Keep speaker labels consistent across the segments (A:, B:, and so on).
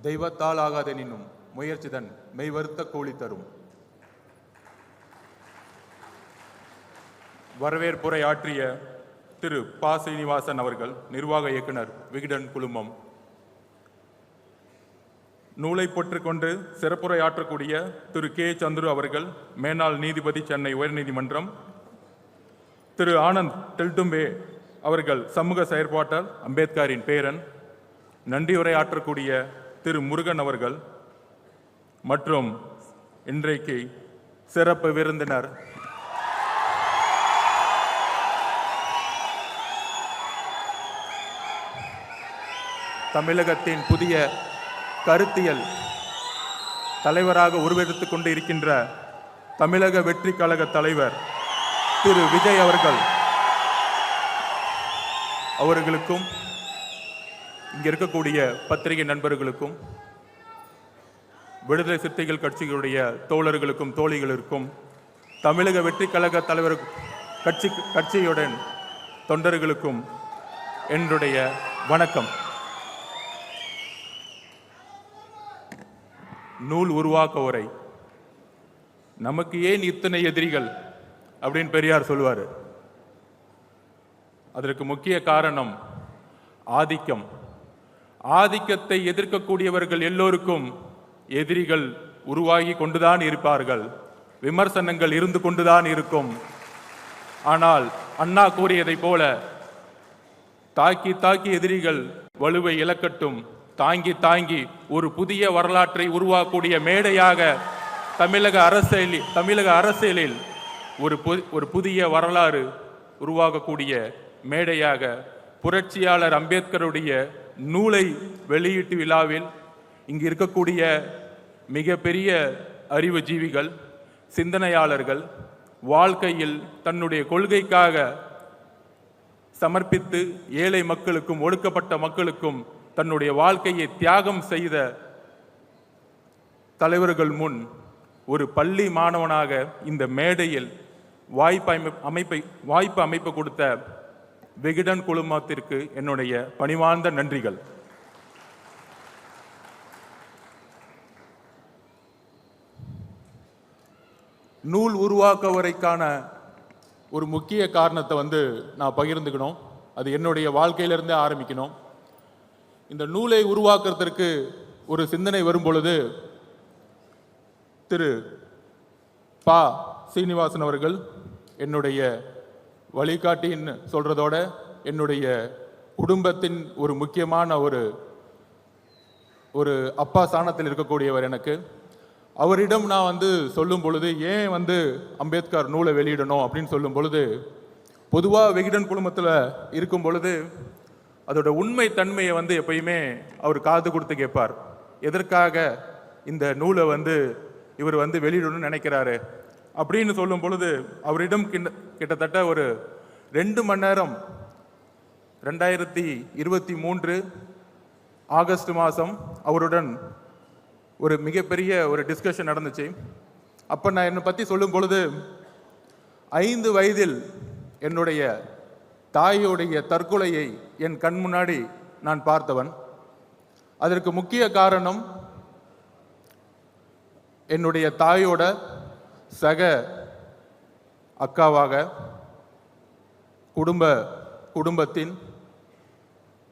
A: தெய்வத்தால் ஆகாதெனினும் முயற்சிதன் மெய்வருத்த கூலி தரும். வரவேற்புரை ஆற்றிய திரு பா. சீனிவாசன் அவர்கள், நிர்வாக இயக்குனர், விகடன் குழுமம். நூலை பெற்றுக்கொண்டு சிறப்புரை ஆற்றக்கூடிய திரு கே. சந்துரு அவர்கள், மேனாள் நீதிபதி, சென்னை உயர்நீதிமன்றம். திரு ஆனந்த் டெல்டும்பே அவர்கள், சமூக செயற்பாட்டாளர், அம்பேத்கரின் பேரன். நன்றியுரை ஆற்றக்கூடிய திரு முருகன் அவர்கள் மற்றும் இன்றைக்கு சிறப்பு விருந்தினர் தமிழகத்தின் புதிய கருத்தியல் தலைவராக உருவெடுத்துக் கொண்டு இருக்கின்ற தமிழக வெற்றி கழக தலைவர் திரு விஜய் அவர்களுக்கும் இங்க இருக்கக்கூடிய பத்திரிகை நண்பர்களுக்கும் விடுதலை சிறுத்தைகள் கட்சிகளுடைய தோழர்களுக்கும் தோழிகளுக்கும் தமிழக வெற்றி கழக தலைவர் கட்சியுடன் தொண்டர்களுக்கும் என்னுடைய வணக்கம். நூல் உருவாக்க உரை. நமக்கு ஏன் இத்தனை எதிரிகள் அப்படின்னு பெரியார் சொல்லுவார். அதற்கு முக்கிய காரணம் ஆதிக்கம். ஆதிக்கத்தை எதிர்க்கக்கூடியவர்கள் எல்லோருக்கும் எதிரிகள் உருவாகி கொண்டுதான் இருப்பார்கள், விமர்சனங்கள் இருந்து கொண்டுதான் இருக்கும். ஆனால் அண்ணா கூறியதை போல தாக்கி தாக்கி எதிரிகள் வலுவை இழக்கட்டும், தாங்கி தாங்கி ஒரு புதிய வரலாற்றை உருவாக்கக்கூடிய மேடையாக தமிழக அரசியலில் ஒரு புதிய வரலாறு உருவாகக்கூடிய மேடையாக புரட்சியாளர் அம்பேத்கருடைய நூலை வெளியீட்டு விழாவில் இங்கு இருக்கக்கூடிய மிகப்பெரிய அறிவுஜீவிகள், சிந்தனையாளர்கள், வாழ்க்கையில் தன்னுடைய கொள்கைக்காக சமர்ப்பித்து ஏழை மக்களுக்கும் ஒடுக்கப்பட்ட மக்களுக்கும் தன்னுடைய வாழ்க்கையை தியாகம் செய்த தலைவர்கள் முன் ஒரு பள்ளி மாணவனாக இந்த மேடையில் வாய்ப்பு அமைப்பு கொடுத்த விகடன் குழுமத்திற்கு என்னுடைய பணிவார்ந்த நன்றிகள். நூல் உருவாக்க வரைக்கான ஒரு முக்கிய காரணத்தை நான் பகிர்ந்துக்கணும். அது என்னுடைய வாழ்க்கையிலிருந்தே ஆரம்பிக்கணும். இந்த நூலை உருவாக்குறதற்கு ஒரு சிந்தனை வரும் பொழுது திரு பா. சீனிவாசன் அவர்கள் என்னுடைய வழிகாட்டின்னு சொல்றதோட என்னுடைய குடும்பத்தின் ஒரு முக்கியமான ஒரு அப்பா ஸ்தானத்தில் இருக்கக்கூடியவர். எனக்கு அவரிடம் நான் சொல்லும் பொழுது ஏன் அம்பேத்கர் நூலை வெளியிடணும் அப்படின்னு சொல்லும் பொழுது, பொதுவாக விகடன் குழுமத்தில் இருக்கும் பொழுது அதோட உண்மை தன்மையை எப்பயுமே அவர் காது கொடுத்து கேட்பார். எதற்காக இந்த நூலை இவர் வெளியிடணும்னு நினைக்கிறாரு அப்படின்னு சொல்லும் பொழுது அவரிடம் கிட்டத்தட்ட ஒரு 2 மணி நேரம் 2023 ஆகஸ்ட் மாதம் அவருடன் ஒரு மிகப்பெரிய ஒரு டிஸ்கஷன் நடந்துச்சு. அப்போ நான் என்னை பற்றி சொல்லும் பொழுது 5 வயதில் என்னுடைய தாயோடைய தற்கொலையை என் கண் முன்னாடி நான் பார்த்தவன். அதற்கு முக்கிய காரணம் என்னுடைய தாயோட சக அக்காவாக குடும்பத்தின்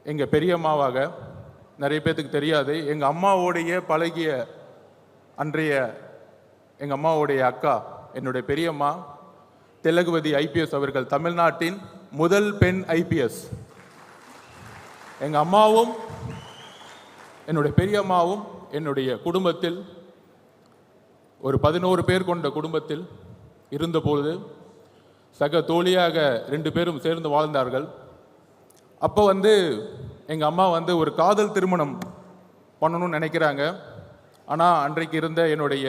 A: எங்கள் பெரியம்மாவாக, நிறைய பேர்த்துக்கு தெரியாது, எங்கள் அம்மாவோடைய பழகிய அன்றைய எங்கள் அம்மாவோடைய அக்கா, என்னுடைய பெரியம்மா திலகவதி IPS அவர்கள், தமிழ்நாட்டின் முதல் பெண் IPS. எங்கள் அம்மாவும் என்னுடைய பெரியம்மாவும் என்னுடைய குடும்பத்தில் ஒரு 11 பேர் கொண்ட குடும்பத்தில் இருந்தபோது சக தோழியாக 2 பேரும் சேர்ந்து வாழ்ந்தார்கள். அப்போ எங்கள் அம்மா ஒரு காதல் திருமணம் பண்ணணும்னு நினைக்கிறாங்க. ஆனால் அன்றைக்கு இருந்த என்னுடைய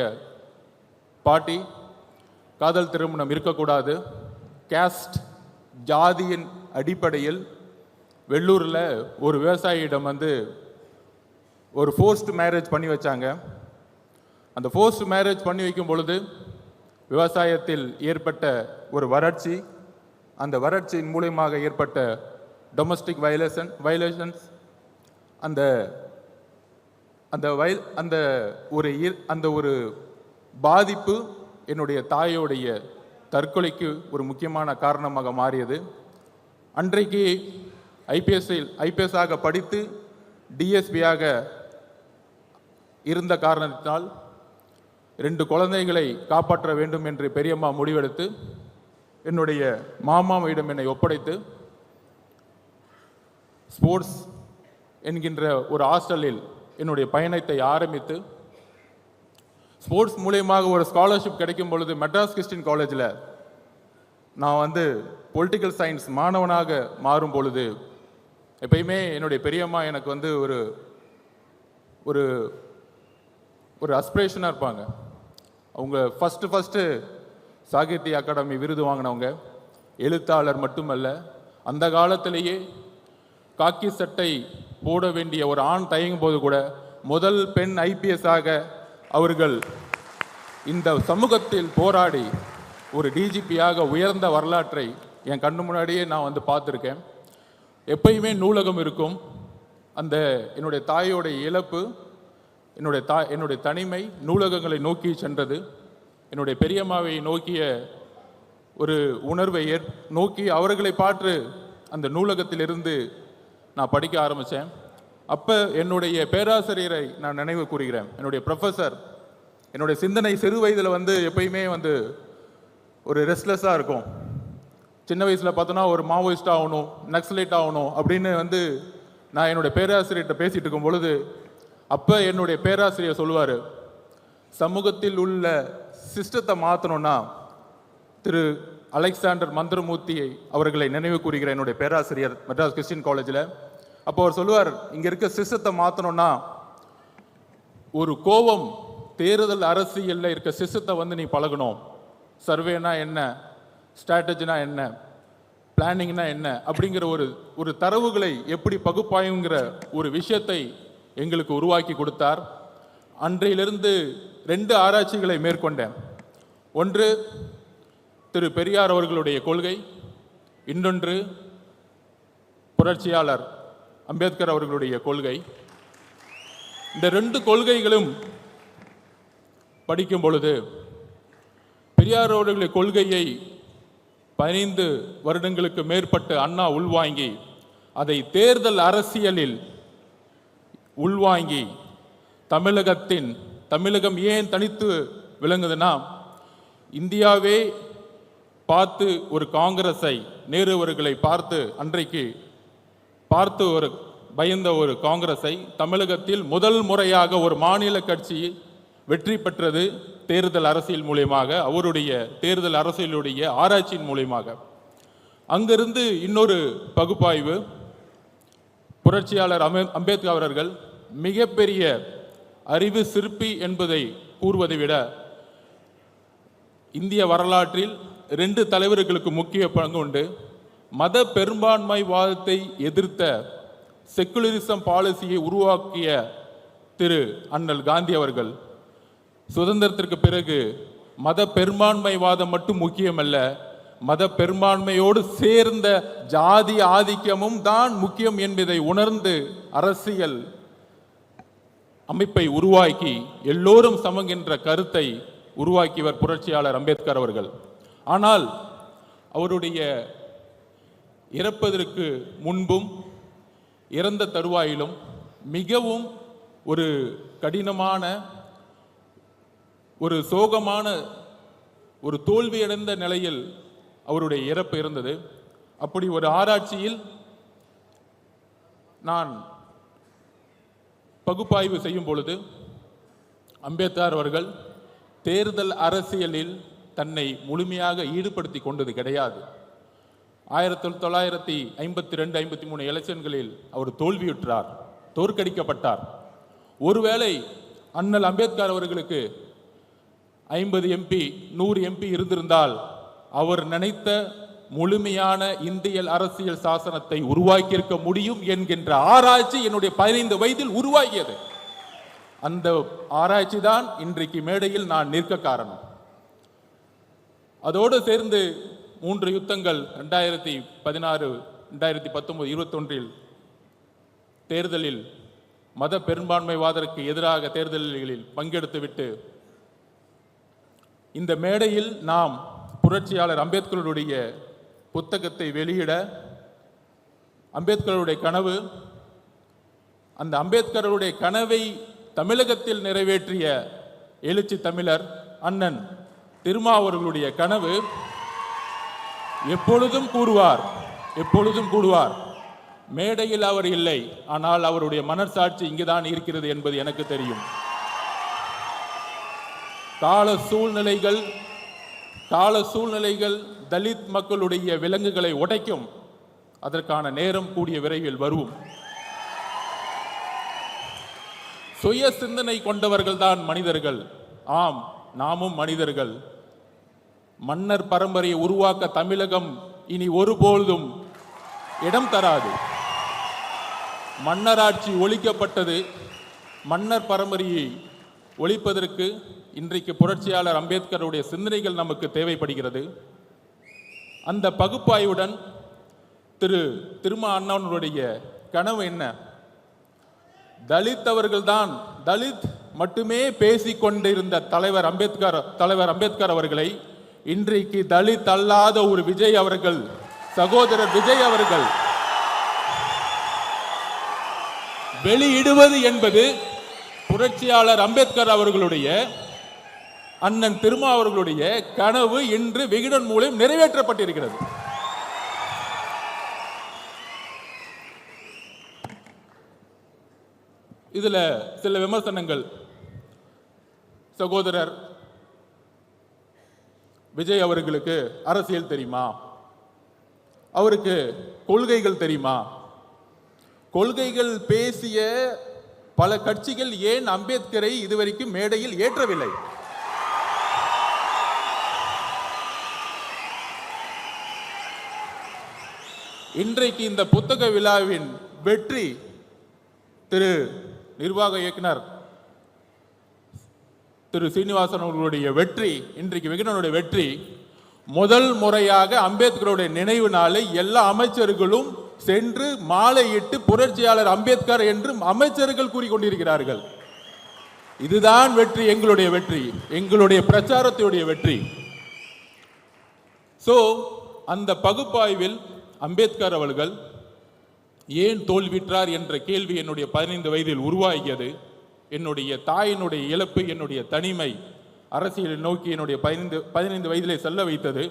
A: பாட்டி காதல் திருமணம் இருக்கக்கூடாது, கேஸ்ட் ஜாதியின் அடிப்படையில் வெள்ளூரில் ஒரு விவசாயியிடம் ஒரு ஃபோர்ஸ்ட் மேரேஜ் பண்ணி வச்சாங்க. அந்த ஃபோர்ஸ்ட் மேரேஜ் பண்ணி வைக்கும் பொழுது விவசாயத்தில் ஏற்பட்ட ஒரு வறட்சி, அந்த வறட்சியின் மூலமாக ஏற்பட்ட டொமஸ்டிக் வயலேஷன்ஸ், அந்த அந்த ஒரு பாதிப்பு என்னுடைய தாயோடைய தற்கொலைக்கு ஒரு முக்கியமான காரணமாக மாறியது. அன்றைக்கு ஐபிஎஸ் ஆக படித்து டிஎஸ்பியாக இருந்த காரணத்தினால் 2 குழந்தைகளை காப்பாற்ற வேண்டும் என்று பெரியம்மா முடிவெடுத்து என்னுடைய மாமாவிடம் என்னை ஒப்படைத்து ஸ்போர்ட்ஸ் என்கின்ற ஒரு ஹாஸ்டலில் என்னுடைய பயணத்தை ஆரம்பித்து ஸ்போர்ட்ஸ் மூலியமாக ஒரு ஸ்காலர்ஷிப் கிடைக்கும் பொழுது மெட்ராஸ் கிறிஸ்டின் காலேஜில் நான் பொலிட்டிக்கல் சயின்ஸ் மாணவனாக மாறும் பொழுது எப்பயுமே என்னுடைய பெரியம்மா எனக்கு ஒரு ஒரு அஸ்பிரேஷனாக இருப்பாங்க. அவங்க ஃபஸ்ட்டு சாகித்ய அகாடமி விருது வாங்கினவங்க, எழுத்தாளர் மட்டுமல்ல, அந்த காலத்திலேயே காக்கி சட்டை போட வேண்டிய ஒரு ஆண் தயங்கும் போது கூட முதல் பெண் ஐபிஎஸ் ஆக அவர்கள் இந்த சமூகத்தில் போராடி ஒரு டிஜிபியாக உயர்ந்த வரலாற்றை என் கண்ணு முன்னாடியே நான் பார்த்துருக்கேன். எப்பயுமே நூலகம் இருக்கும். என்னுடைய தாயோடைய இழப்பு, என்னுடைய தனிமை நூலகங்களை நோக்கி சென்றது. என்னுடைய பெரியம்மாவை நோக்கிய ஒரு உணர்வை நோக்கி அவர்களை பார்த்து அந்த நூலகத்திலிருந்து நான் படிக்க ஆரம்பித்தேன். அப்போ என்னுடைய பேராசிரியரை நான் நினைவு கூறுகிறேன். என்னுடைய ப்ரொஃபஸர், என்னுடைய சிந்தனை சிறு வயதில் எப்பயுமே ஒரு ரெஸ்ட்லெஸ்ஸாக இருக்கும். சின்ன வயசில் பார்த்தோன்னா ஒரு மாவோயிஸ்ட் ஆகணும், நக்சலைட் ஆகணும் அப்படின்னு நான் என்னுடைய பேராசிரியர்கிட்ட பேசிகிட்டு இருக்கும் பொழுது அப்போ என்னுடைய பேராசிரியர் சொல்லுவார், சமூகத்தில் உள்ள சிஸ்டத்தை மாற்றணும்னா திரு அலெக்சாண்டர் மந்திரமூர்த்தியை அவர்களை நினைவு கூறுகிற என்னுடைய பேராசிரியர் மெட்ராஸ் கிறிஸ்டின் காலேஜில். அப்போ அவர் சொல்லுவார், இங்கே இருக்க சிஸ்டத்தை மாற்றணும்னா ஒரு கோபம் தேர்தல் அரசியலில் இருக்க சிஸ்டத்தை நீ பழகணும். சர்வேனா என்ன, ஸ்ட்ராட்டஜினா என்ன, பிளானிங்னா என்ன அப்படிங்கிற ஒரு தரவுகளை எப்படி பகுப்பாயுங்கிற ஒரு விஷயத்தை எங்களுக்கு உருவாக்கி கொடுத்தார். அன்றையிலிருந்து 2 ஆராய்ச்சிகளை மேற்கொண்டேன். ஒன்று திரு பெரியார் அவர்களுடைய கொள்கை, இன்னொன்று புரட்சியாளர் அம்பேத்கர் அவர்களுடைய கொள்கை. இந்த 2 கொள்கைகளும் படிக்கும் பொழுது பெரியார் அவர்களுடைய கொள்கையை 15 வருடங்களுக்கு மேற்பட்டு அண்ணா உள்வாங்கி அதை தேர்தல் அரசியலில் உள்வாங்கி தமிழகம் ஏன் தனித்து விளங்குதுன்னா, இந்தியாவே பார்த்து ஒரு காங்கிரஸை, நேரு அவர்களை அன்றைக்கு பார்த்து ஒரு பயந்த ஒரு காங்கிரஸை தமிழகத்தில் முதல் முறையாக ஒரு மாநில கட்சி வெற்றி பெற்றது தேர்தல் அரசியல் மூலியமாக, அவருடைய தேர்தல் அரசியலுடைய ஆராய்ச்சியின் மூலியமாக. அங்கிருந்து இன்னொரு பகுப்பாய்வு, புரட்சியாளர் அம்பேத்கர் அவர்கள் மிகப்பெரிய அறிவு சிற்பி என்பதை கூறுவதை விட இந்திய வரலாற்றில் 2 தலைவர்களுக்கு முக்கிய பங்கு உண்டு. மத பெரும்பான்மைவாதத்தை எதிர்த்த செக்குலரிசம் பாலிசியை உருவாக்கிய திரு அண்ணல் காந்தி அவர்கள் சுதந்திரத்திற்கு பிறகு மத பெரும்பான்மைவாதம் மட்டும் முக்கியமல்ல, மத பெரும்பான்மையோடு சேர்ந்த ஜாதி ஆதிக்கமும் தான் முக்கியம் என்பதை உணர்ந்து அரசியல் அமைப்பை உருவாக்கி எல்லோரும் சமங்கின்ற கருத்தை உருவாக்கியவர் புரட்சியாளர் அம்பேத்கர் அவர்கள். ஆனால் அவருடைய இறப்பதற்கு முன்பும் இறந்த தருவாயிலும் மிகவும் ஒரு கடினமான, ஒரு சோகமான, ஒரு தோல்வியடைந்த நிலையில் அவருடைய இறப்பு இருந்தது. அப்படி ஒரு ஆராய்ச்சியில் நான் பகுப்பாய்வு செய்யும் பொழுது அம்பேத்கர் அவர்கள் தேர்தல் அரசியலில் தன்னை முழுமையாக ஈடுபடுத்தி கொண்டது கிடையாது. 1952-53 எலெக்ஷன்களில் அவர் தோல்வியுற்றார், தோற்கடிக்கப்பட்டார். ஒருவேளை அண்ணல் அம்பேத்கர் அவர்களுக்கு 50 MP 100 MP இருந்திருந்தால் அவர் நினைத்த முழுமையான இந்திய அரசியல் சாசனத்தை உருவாக்கியிருக்க முடியும் என்கின்ற ஆராய்ச்சி என்னுடைய 15 வயதில் உருவாகியது. அந்த ஆராய்ச்சி தான் இன்றைக்கு மேடையில் நான் நிற்க காரணம். அதோடு சேர்ந்து 3 யுத்தங்கள் 2016, 2019, 2021 தேர்தலில் மத பெரும்பான்மைவாதருக்கு எதிராக தேர்தல்களில் பங்கெடுத்துவிட்டு இந்த மேடையில் நாம் புரட்சியாளர் அம்பேத்கருடைய புத்தகத்தை வெளியிட, அம்பேத்கருடைய கனவு, அந்த அம்பேத்கருடைய கனவை தமிழகத்தில் நிறைவேற்றிய எழுச்சி தமிழர் அண்ணன் திருமாவர்களுடைய கனவு எப்பொழுதும் கூறுவார். மேடையில் அவர் இல்லை, ஆனால் அவருடைய மனசாட்சி இங்குதான் இருக்கிறது என்பது எனக்கு தெரியும். கால சூழ்நிலைகள் தலித் மக்களுடைய விலங்குகளை உடைக்கும். அதற்கான நேரம் கூடிய விரைவில் வரும். சுய சிந்தனை கொண்டவர்கள் தான் மனிதர்கள். ஆம், நாமும் மனிதர்கள். மன்னர் பரம்பரையை உருவாக்க தமிழகம் இனி ஒருபொழுதும் இடம் தராது. மன்னராட்சி ஒழிக்கப்பட்டது. மன்னர் பரம்பரையை ஒழிப்பதற்கு இன்றைக்கு புரட்சியாளர் அம்பேத்கருடைய சிந்தனைகள் நமக்கு தேவைப்படுகிறது. அந்த பகுப்பாய்வுடன் திருமா அண்ணாவுடைய கனவு என்ன? தலித் மட்டுமே பேசிக்கொண்டிருந்த தலைவர் அம்பேத்கர் அவர்களை இன்றைக்கு தலித் அல்லாத ஒரு விஜய் அவர்கள், சகோதரர் விஜய் அவர்கள் வெளியிடுவது என்பது புரட்சியாளர் அம்பேத்கர் அவர்களுடைய, அண்ணன் திருமா அவர்களுடைய கனவு இன்று விகடன் மூலம் நிறைவேற்றப்பட்டிருக்கிறது. இதுல சில விமர்சனங்கள். சகோதரர் விஜய் அவர்களுக்கு அரசியல் தெரியுமா? அவருக்கு கொள்கைகள் தெரியுமா? கொள்கைகள் பேசிய பல கட்சிகள் ஏன் அம்பேத்கரை இதுவரைக்கும் மேடையில் ஏற்றவில்லை? இன்றைக்கு இந்த புத்தக விழாவின் வெற்றி, திரு நிர்வாக இயக்குனர் திரு சீனிவாசன் அவர்களுடைய வெற்றி, இன்றைக்கு விகடனுடைய வெற்றி, முதல் முறையாக அம்பேத்கருடைய நினைவு நாளை எல்லா அமைச்சர்களும் சென்று மாலையிட்டு புரட்சியாளர் அம்பேத்கர் என்று அமைச்சர்கள் கூறிக்கொண்டிருக்கிறார்கள். இதுதான் வெற்றி, எங்களுடைய வெற்றி, எங்களுடைய பிரச்சாரத்துடைய வெற்றி. அந்த பகுப்பாய்வில் அம்பேத்கர் அவர்கள் ஏன் தோல்விற்றார் என்ற கேள்வி என்னுடைய 15 வயதில் உருவாகியது. என்னுடைய தாயினுடைய இழப்பு, என்னுடைய தனிமை அரசியலை நோக்கி என்னுடைய 15 வயதிலே செல்ல வைத்தது.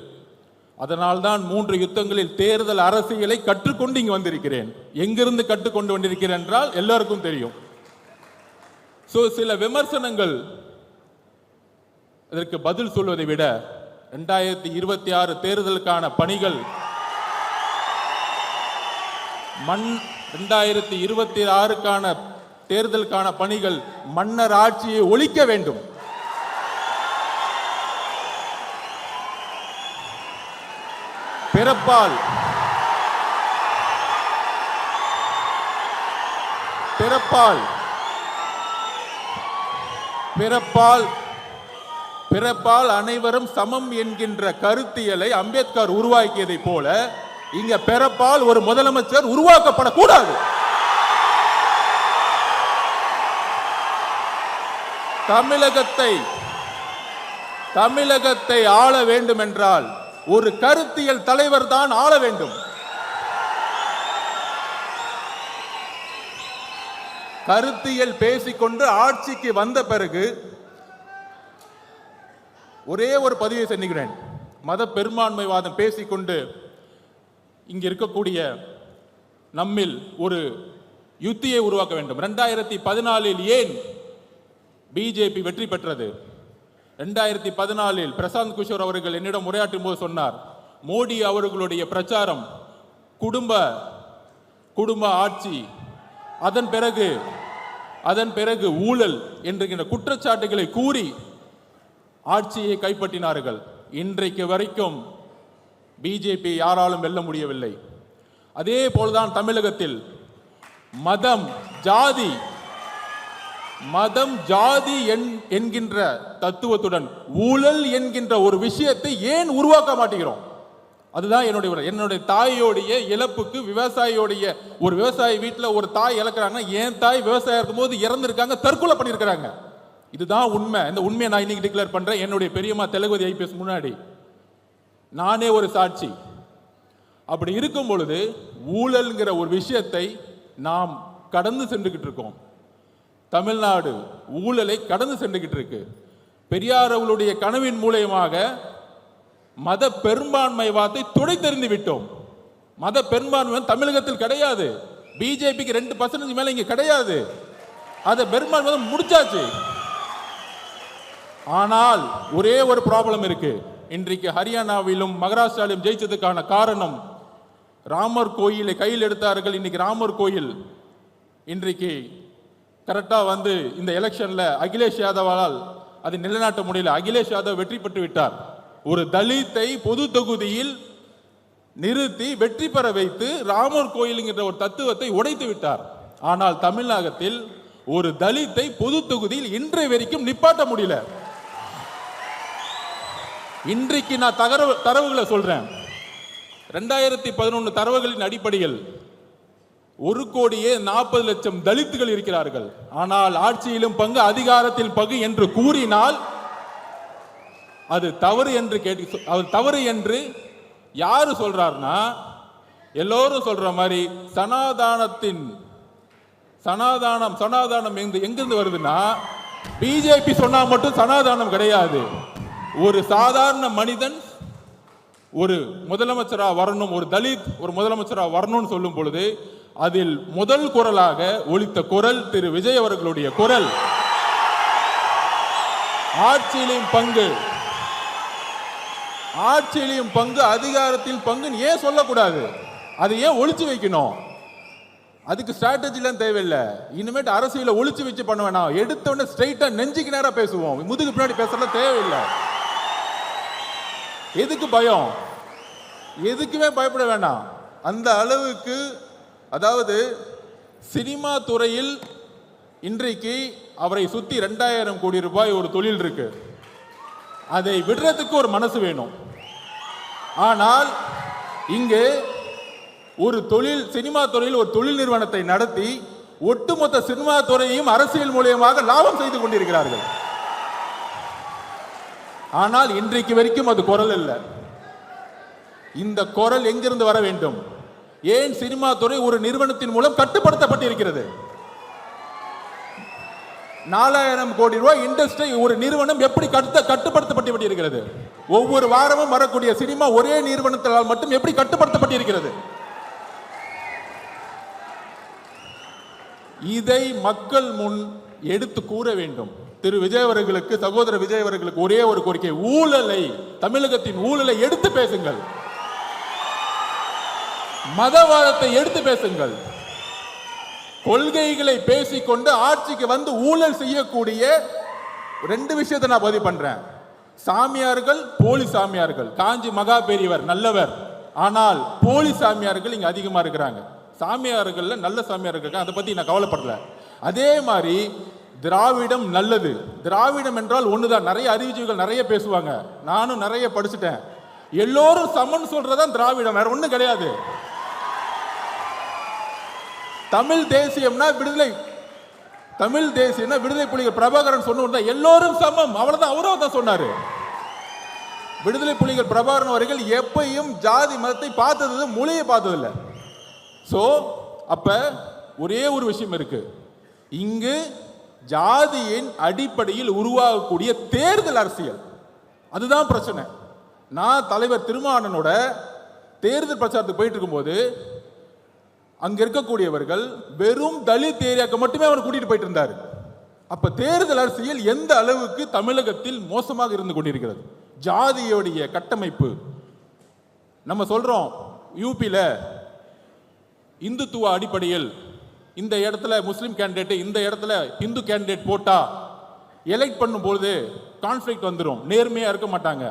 A: அதனால்தான் 3 யுத்தங்களில் தேர்தல் அரசியலை கற்றுக்கொண்டு இங்கு வந்திருக்கிறேன். எங்கிருந்து கற்றுக்கொண்டு வந்திருக்கிறேன் என்றால் எல்லாருக்கும் தெரியும். சில விமர்சனங்கள் அதற்கு பதில் சொல்வதை விட 2026 தேர்தலுக்கான பணிகள் 2026க்கான தேர்தலுக்கான பணிகள் மன்னர் ஆட்சியை ஒழிக்க வேண்டும். பிறப்பால் அனைவரும் சமம் என்கின்ற கருத்தியலை அம்பேத்கர் உருவாக்கியதை போல இங்க பிறப்பால் ஒரு முதலமைச்சர் உருவாக்கப்படக்கூடாது. தமிழகத்தை ஆள வேண்டும் என்றால் ஒரு கருத்தியல் தலைவர் தான் ஆள வேண்டும். கருத்தியல் பேசிக்கொண்டு ஆட்சிக்கு வந்த பிறகு ஒரே ஒரு பதிவை செஞ்சுக்கிறேன். மத பெரும்பான்மைவாதம் பேசிக்கொண்டு இங்க இருக்கக்கூடிய நம்மில் ஒரு யுத்தியை உருவாக்க வேண்டும். 2014 ஏன் பிஜேபி வெற்றி பெற்றது? 2014 பிரசாந்த் கிஷோர் அவர்கள் என்னிடம் உரையாற்றும் போது சொன்னார், மோடி அவர்களுடைய பிரச்சாரம் குடும்ப ஆட்சி, அதன் பிறகு ஊழல் என்கின்ற குற்றச்சாட்டுகளை கூறி ஆட்சியை கைப்பற்றினார்கள். இன்றைக்கு வரைக்கும் பிஜேபி யாராலும் வெல்ல முடியவில்லை. அதே போல்தான் தமிழகத்தில் மதம் ஜாதி என்கின்ற தத்துவத்துடன் ஊழல் என்கின்ற ஒரு விஷயத்தை ஏன் உருவாக்க மாட்டேங்கிறோம்? அதுதான் என்னுடைய தாயோடைய இழப்புக்கு, விவசாயியோடைய ஒரு விவசாயி வீட்டில் ஒரு தாய் இழக்கிறாங்கன்னா, என் தாய் விவசாயம் இருக்கும்போது இறந்துருக்காங்க, தற்கொலை பண்ணியிருக்கிறாங்க. இதுதான் உண்மை. இந்த உண்மையை நான் இன்னைக்கு டிக்ளேர் பண்றேன். என்னுடைய பெரியம்மா தெலுங்குதி ஐபிஎஸ் முன்னாடி நானே ஒரு சாட்சி. அப்படி இருக்கும் பொழுது ஊழல்ங்கிற ஒரு விஷயத்தை நாம் கடந்து சென்றுகிட்டு இருக்கோம். தமிழ்நாடு ஊழலை கடந்து சென்றுகிட்டு இருக்கு. பெரியார் அவர்களுடைய கனவின் மூலயமாக மத பெரும்பான்மைவாதத்தை துடைத்தெறிந்து விட்டோம். மத பெரும்பான்மை தமிழகத்தில் கிடையாது. பிஜேபிக்கு 2% மேல இங்க கிடையாது. அதை பெரும்பான்மை முடிச்சாச்சு. ஆனால் ஒரே ஒரு ப்ராப்ளம் இருக்கு. இன்றைக்கு ஹரியானாவிலும் மகாராஷ்டிராவிலும் ஜெயிச்சதுக்கான காரணம் ராமர் கோயிலை கையில் எடுத்தார்கள். இன்னைக்கு ராமர் கோயில் இன்றைக்கு கரெக்டா வந்து இந்த எலெக்ஷன்ல அகிலேஷ் யாதவால் அதை நிலைநாட்ட முடியல. அகிலேஷ் யாதவ் வெற்றி பெற்று விட்டார். ஒரு தலித்தை பொது தொகுதியில் நிறுத்தி வெற்றி பெற வைத்து ராமர் கோயிலுங்கிற ஒரு தத்துவத்தை உடைத்து விட்டார். ஆனால் தமிழகத்தில் ஒரு தலித்தை பொது தொகுதியில் இன்றைய வரைக்கும் நிப்பாட்ட முடியல. இன்றைக்கு நான் தரவுகளை சொல்றேன். 2011 தரவுகளின் அடிப்படையில் 1,40,00,000 தலித்துகள் இருக்கிறார்கள். ஆனால் ஆட்சியிலும் பங்கு, அதிகாரத்தில் பங்கு என்று கூறினால் அது தவறு என்று அவர் தவறு என்று யாரு சொல்றாருன்னா, எல்லோரும் சொல்ற மாதிரி சனாதானம் எங்கிருந்து வருதுன்னா, பிஜேபி சொன்னா மட்டும் சனாதானம் கிடையாது. ஒரு சாதாரண மனிதன் ஒரு முதலமைச்சரா வரணும், ஒரு தலித் ஒரு முதலமைச்சரா வரணும்னு சொல்லும் பொழுது அதில் முதல் குரலாக ஒலித்த குரல் திரு விஜய் அவர்களுடைய குரல். ஆட்சியிலும் பங்கு, அதிகாரத்தில் பங்கு ஏன் சொல்லக்கூடாது? அதை ஏன் ஒளிச்சு வைக்கணும்? அதுக்கு ஸ்ட்ராட்டஜிலாம் தேவையில்லை. இனிமேட்டு அரசியல ஒளிச்சு வச்சு பண்ண வேணாம். எடுத்தோடனே ஸ்ட்ரைட்டா நெஞ்சுக்கு நேரா பேசுவோம். முதுகு பின்னாடி பேசலாம் தேவையில்லை. எதுக்கு பயம்? எதுக்குமே பயப்பட வேண்டாம். அந்த அளவுக்கு, அதாவது சினிமா துறையில் இன்றைக்கு அவரை சுத்தி 2000 கோடி ரூபாய் ஒரு தொழில் இருக்கு. அதை விடுறதுக்கு ஒரு மனசு வேணும். ஆனால் இங்கே ஒரு சினிமா துறையில் ஒரு தொழில் நிறுவனத்தை நடத்தி ஒட்டுமொத்த சினிமா துறையையும் அரசியல் மூலமாக லாபம் செய்து கொண்டிருக்கிறார்கள். ஆனால் இன்றைக்கு வரைக்கும் அது குரல் இல்லை. இந்த குரல் எங்கிருந்து வர வேண்டும்? ஏன் சினிமா துறை ஒரு நிறுவனத்தின் மூலம் கட்டுப்படுத்தப்பட்டிருக்கிறது? 4000 கோடி ரூபாய் இண்டஸ்ட்ரி ஒரு நிறுவனம் எப்படி கட்டுப்படுத்தப்பட்டிருக்கிறது? ஒவ்வொரு வாரமும் வரக்கூடிய சினிமா ஒரே நிறுவனத்தால் மட்டும் எப்படி கட்டுப்படுத்தப்பட்டிருக்கிறது? இதை மக்கள் முன் எடுத்து கூற வேண்டும். திரு விஜய் அவர்களுக்கு, சகோதரர் விஜய் அவர்களுக்கு ஒரே ஒரு கோரிக்கை, ஊழலை, தமிழகத்தின் ஊழலை எடுத்து பேசுங்கள். மதவாதத்தை எடுத்து பேசுங்கள். கொள்கைகளை பேசிக்கொண்டு ஆட்சிக்கு வந்து ஊழல் செய்யக்கூடிய 2 விஷயத்தை நான் பதிவு பண்றேன். சாமியார்கள், போலி சாமியார்கள். காஞ்சி மகா பெரியவர் நல்லவர், ஆனால் போலி சாமியார்கள் இங்க அதிகமா இருக்கிறாங்க. சாமியார்கள் நல்ல சாமியார்கள், அதை பத்தி நான் கவலைப்படல. அதே மாதிரி திராவிடம் நல்லது. திராவிடம் என்றால் ஒண்ணுதான். நிறைய அறிவிச்சுகள் நிறைய பேசுவாங்க. நானும் நிறைய படிச்சுட்டேன். எல்லோரும் சமன் சொல்றதான் திராவிடம், வேற ஒண்ணும் கிடையாது. தமிழ் தேசியம்னா விடுதலை, தமிழ் தேசியம்னா விடுதலை புலிகள் பிரபாகரன் சொன்ன எல்லோரும் சமம், அவ்வளவுதான். அவரும் தான் சொன்னாரு. விடுதலை புலிகள் பிரபாகரன் அவர்கள் எப்பையும் ஜாதி மதத்தை பார்த்தது, மொழியை பார்த்ததில்லை. சோ அப்ப ஒரே ஒரு விஷயம் இருக்கு. இங்கு ஜாதியின் அடிப்படையில் உருவாகக்கூடிய தேர்தல் அரசியல், அதுதான் பிரச்சனை. நான் தலைவர் திருமாவளவனோட தேர்தல் பிரச்சாரத்துக்கு போயிட்டு இருக்கும்போது அங்க இருக்கக்கூடியவர்கள் வெறும் தலித் ஏரியாவுக்கு மட்டுமே அவர் கூட்டிட்டு போயிட்டு இருந்தார். அப்ப தேர்தல் அரசியல் எந்த அளவுக்கு தமிழகத்தில் மோசமாக இருந்து கொண்டிருக்கிறது. ஜாதியோடைய கட்டமைப்பு. நம்ம சொல்றோம் யூபியில இந்துத்துவ அடிப்படையில் இந்த இடத்துல முஸ்லிம் கேண்டிடேட், இந்த இடத்துல இந்து கேண்டிடேட் போட்டா எலெக்ட் பண்ணும்போது கான்ஃபிளிக்ட் வந்துடும், நேர்மையா இருக்க மாட்டாங்க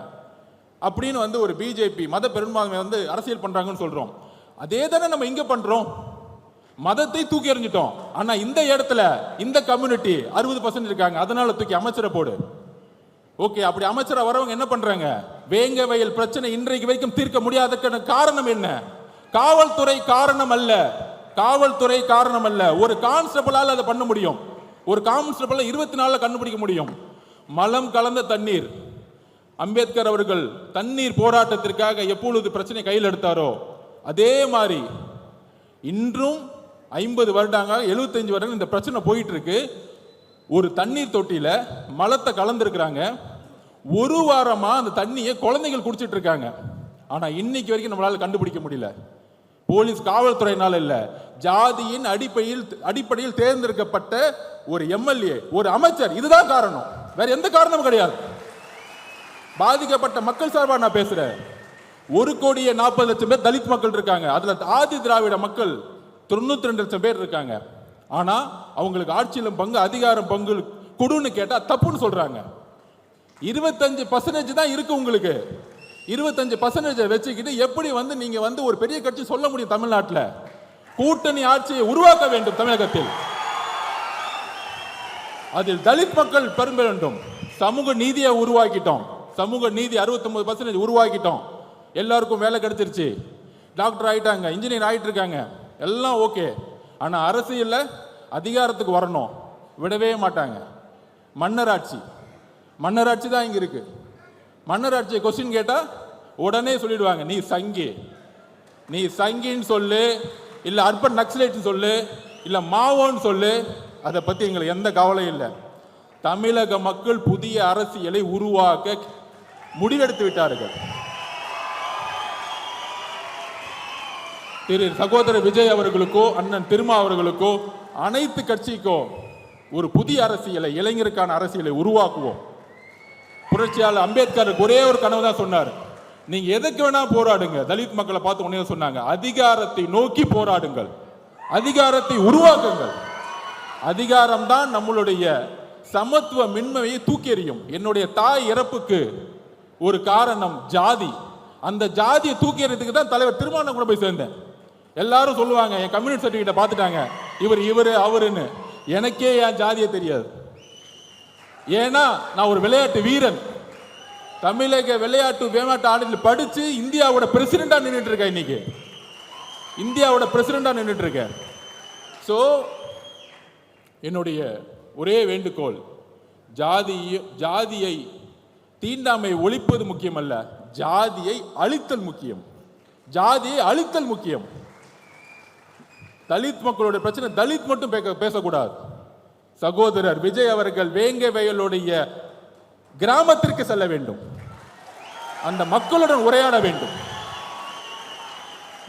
A: அப்படின்னு வந்து ஒரு பிஜேபி மத பெரும்பான்மை வந்து அரசியல் பண்றாங்கன்னு சொல்றோம். அதே தானே நம்ம இங்க பண்றோம். மதத்தை தூக்கி எறிஞ்சிட்டோம். ஆனா இந்த இடத்துல இந்த கம்யூனிட்டி 60% இருக்காங்க, அதனால தூக்கி அமைச்சரை போடு. ஓகே, அப்படி அமைச்சரா வரவங்க என்ன பண்றாங்க? வேங்க வயல் பிரச்சனை இன்றைக்கு வரைக்கும் தீர்க்க முடியாததுக்கான காரணம் என்ன? காவல்துறை காரணம் அல்ல, காவல்துறை காரணம் அல்ல. ஒரு கான்ஸ்டபிளால் அதை பண்ண முடியும், ஒரு கான்ஸ்டபிள் 24 கண்டுபிடிக்க முடியும். மலம் கலந்த தண்ணீர், அம்பேத்கர் அவர்கள் தண்ணீர் போராட்டத்திற்காக எப்பொழுது பிரச்சனை கையில் எடுத்தாரோ அதே மாதிரி இன்றும் 50 வருடங்கள் 75 வருடங்கள் இந்த பிரச்சனை போயிட்டு இருக்கு. ஒரு தண்ணீர் தொட்டியில மலத்தை கலந்துருக்கிறாங்க. ஒரு வாரமா அந்த தண்ணியை குழந்தைகள் குடிச்சிட்டு இருக்காங்க. ஆனா இன்னைக்கு வரைக்கும் நம்மளால கண்டுபிடிக்க முடியல. போலீஸ் காவல்துறையினால இல்ல, ஜாதியின் அடிப்படையில் தேர்ந்தெடுக்கப்பட்ட ஒரு எம்எல்ஏ, ஒரு அமைச்சர், இதுதான் காரணம், வேற எந்த காரணமும் கிடையாது. பாதிக்கப்பட்ட மக்கள் சார்பா நான் பேசுறேன். 1,40,00,000 பேர் தலித் மக்கள் இருக்காங்க. அதுல ஆதி திராவிட மக்கள் 92 லட்சம் பேர் இருக்காங்க. ஆனா அவங்களுக்கு ஆட்சியிலும் பங்கு, அதிகாரம் பங்கு கொடுன்னு கேட்டா தப்புன்னு சொல்றாங்க. 25% தான் இருக்கு உங்களுக்கு. 25% வச்சுக்கிட்டு எப்படி நீங்க ஒரு பெரிய கட்சி சொல்ல முடியும்? தமிழ்நாட்டில் கூட்டணி ஆட்சியை உருவாக்க வேண்டும். தமிழகத்தில் அதில் தலித் மக்கள் பெரும்ப வேண்டும். சமூக நீதியை உருவாக்கிட்டோம். சமூக நீதி 69% உருவாக்கிட்டோம். எல்லாருக்கும் வேலை கிடைச்சிருச்சு, டாக்டர் ஆயிட்டாங்க, இன்ஜினியர் ஆயிட்டு இருக்காங்க, எல்லாம் ஓகே. ஆனா அரசியல்ல அதிகாரத்துக்கு வரணும், விடவே மாட்டாங்க. மன்னராட்சி தான் இங்க இருக்கு. மன்னராட்சியை கொஸ்டின் கேட்டா உடனே சொல்லிடுவாங்க, நீ சங்கின்னு சொல்லு, இல்ல அர்பன் நக்சலைட் சொல்லு, இல்ல மாவோன்னு சொல்லு. அதை பத்தி எங்களுக்கு எந்த கவலையும் இல்லை. தமிழக மக்கள் புதிய அரசியலை உருவாக்க முடிவெடுத்து விட்டார்கள். திரு சகோதரர் விஜய் அவர்களுக்கோ அண்ணன் திருமா அவர்களுக்கோ அனைத்து கட்சிக்கோ ஒரு புதிய அரசியலை, இளைஞருக்கான அரசியலை உருவாக்குவோம். புரட்சியாளர் அம்பேத்கர் ஒரே ஒரு கனவு தான் சொன்னார், நீங்க எதுக்கு வேணா போராடுங்க. தலித் மக்களை பார்த்து உடனே சொன்னாங்க, அதிகாரத்தை நோக்கி போராடுங்கள், அதிகாரத்தை உருவாக்குங்கள். அதிகாரம் தான் நம்மளுடைய சமத்துவ மின்மையை தூக்கி எறியும். என்னுடைய தாய் இறப்புக்கு ஒரு காரணம் ஜாதி. அந்த ஜாதியை தூக்கி எறியதுக்கு தான் தலைவர் திருமாவளவன் கூட போய் சேர்ந்தேன். எல்லாரும் சொல்லுவாங்க, என் கம்யூனிட்டி சர்டிஃபிகேட்டை பார்த்துட்டாங்க, இவரு அவருன்னு. எனக்கே என் ஜாதியை தெரியாது. ஏன்னா நான் ஒரு விளையாட்டு வீரன். தமிழக விளையாட்டு ஆணையத்தில் படிச்சு இந்தியாவோட பிரசிடென்டா நின்றுட்டு இருக்கேன். இன்னைக்கு இந்தியாவோட பிரசிடென்டா நின்றுட்டு இருக்கேன். ஸோ என்னுடைய ஒரே வேண்டுகோள், ஜாதியை தீண்டாமை ஒழிப்பது முக்கியம் அல்ல, ஜாதியை அழித்தல் முக்கியம். ஜாதியை அழித்தல் முக்கியம். தலித் மக்களுடைய பிரச்சனை தலித் மட்டும் பேசக்கூடாது. சகோதரர் விஜய் அவர்கள் வேங்க வயலுடைய கிராமத்திற்கு செல்ல வேண்டும், அந்த மக்களுடன் உரையாட வேண்டும்.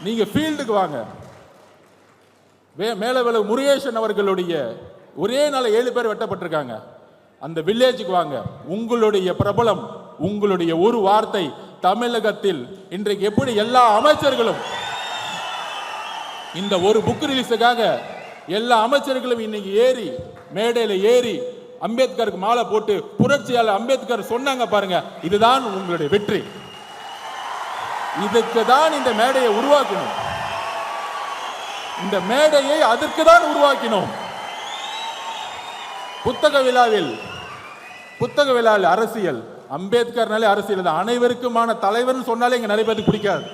A: நீங்க ஃபீல்டுக்கு வாங்க. மேலவளவு முருகேசன் அவர்களுடைய ஒரே நாள் 7 பேர் வெட்டப்பட்டிருக்காங்க. அந்த வில்லேஜுக்கு வாங்க. உங்களுடைய பிரபலம், உங்களுடைய ஒரு வார்த்தை தமிழகத்தில் இன்றைக்கு எப்படி எல்லா அமைச்சர்களும் இந்த ஒரு புக் ரிலீஸுக்காக எல்லா அமைச்சர்களும் இன்னைக்கு ஏறி மேடையில் ஏறி அம்பேத்கருக்கு மாலை போட்டு புரட்சியாளர் அம்பேத்கர் சொன்னாங்க பாருங்க, இதுதான் உங்களுடைய வெற்றி. இதுக்கு தான் இந்த மேடையை உருவாக்கணும். இந்த மேடையை அதற்கு தான் உருவாக்கினோம். புத்தக விழாவில் அரசியல், அம்பேத்கர்னாலே அரசியல் தான். அனைவருக்குமான தலைவர் சொன்னாலே இங்க நிறைய பேருக்கு பிடிக்காது.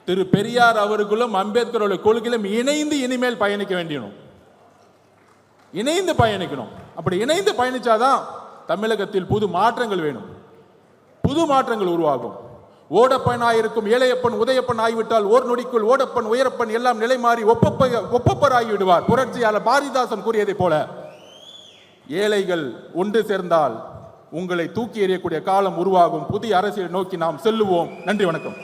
A: திரு பெரியார் அவர்களும் அம்பேத்கரோட கொள்கையிலும் இணைந்து இனிமேல் பயணிக்க வேண்டியணும், இணைந்து பயணிக்கணும். அப்படி இணைந்து பயணிச்சாதான் தமிழகத்தில் புது மாற்றங்கள் வேணும், புது மாற்றங்கள் உருவாகும். ஓடப்பனாயிருக்கும் ஏழையப்பன் உதயப்பன் ஆகிவிட்டால் ஓர் நொடிக்குள் ஓடப்பன் உயரப்பன் எல்லாம் நிலை மாறி ஒப்பப்பர் ஆகிவிடுவார். புரட்சியாளர் பாரதிதாசன் கூறியதை போல ஏழைகள் ஒன்று சேர்ந்தால் உங்களை தூக்கி எறியக்கூடிய காலம் உருவாகும். புதிய அரசியலை நோக்கி நாம் செல்லுவோம். நன்றி, வணக்கம்.